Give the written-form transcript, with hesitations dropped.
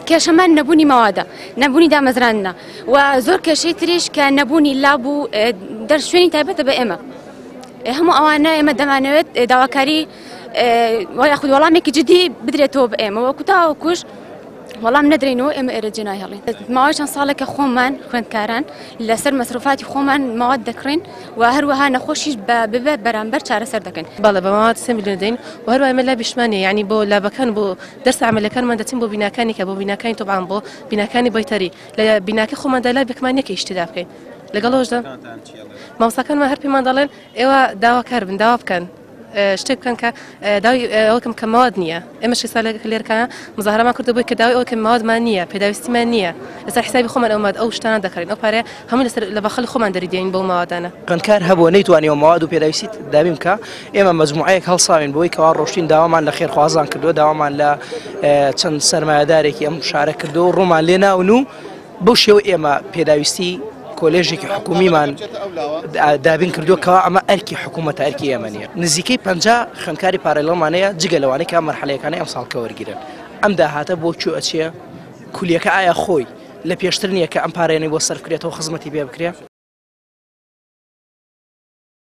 کێشەمان نەبوونی مەوادە، نەبوونی دامەزراندنە و زۆر کێشەی تریش کە نەبوونی لاب و دەرشوێنی تایبەتە بە ئێمە. هەموو ئەوانە ئێمە دەمانەوێت داواکاری یاخود وەڵامێکی جدی بدرێتەوە بە ئێمە وەکو تاوەکوش وەڵام نەدرێنەوە ئێمە ئێرە جێ ناهێڵین. ماوەی چەند ساڵێکە خۆمان خوێندکاران لەسەر مەسروفاتی خۆمان ماواد دەکڕین و هەروەها نەخۆشیش ببێ بەرامبەر چارەسەر دەکەن. بەڵێ بە ماواد 3 میلیۆن دەین و هەروە ئێمە لای بیشمانێ یعنی بۆ لابەکان بۆ دەرس عملیەکانمان دەچین بۆ بیناکانی کە بۆ بیناکانی تۆبعاان بۆ بیناکانی بۆیتەری لە بیناکە خۆماندا لای بکمانیەکە ئیشتیدا بکەین. لەگەڵەوەشدا مامۆستاکانمان هەر پێمان دەڵێن ئێوە داواکار بن داوا بکەن شتێک بکەن کە داوای ئەوکەم کە ماواد نییە. ئێمەشی ساڵێک لێرەکە مزاهرەمان کردبووی کە داوای ئەوکە ماوادمان نییە پێداویستیمان نییە لەسەر حسابی خۆمان ئەو شتانە دەکڕین ئەو پارەیە هەموو لە بەخەڵی خۆمان دەریدێین بۆ ماوادانە. خوێندکار هەبوو نەیتوانیەوە ماواد و پێداویستیت دابین بکە ئێمە مەجموعەیەک هەڵساوین بۆی کەوا ڕۆشتین داوامان لە خێرخوازان کردو داوامان لە چەند سەرمایه‌دارێکی ئەم شارە کردو و ڕوومان لێناون و بەو شێوە ئێمە پێداویستی کۆلێژێکی حکومیمان دابین کردووە کەوا ئەمە ئەرکی حکوومەتە ئەرکی ئێمە نیە. نزیکەی 50 خوێندکاری پارەلەمانەیە جگە لەوانەیە کە مەرحەلەیەکانی ئەم ساڵ کەوەرگیرن. ئەم داهاتە بۆ کوێ ئەچێ کولیەکە ئایا خۆی لە پێشتر نییە کە ئەم پارێنەی بۆ سەرف کرێتەوە خزمەتی پێ بکرێ.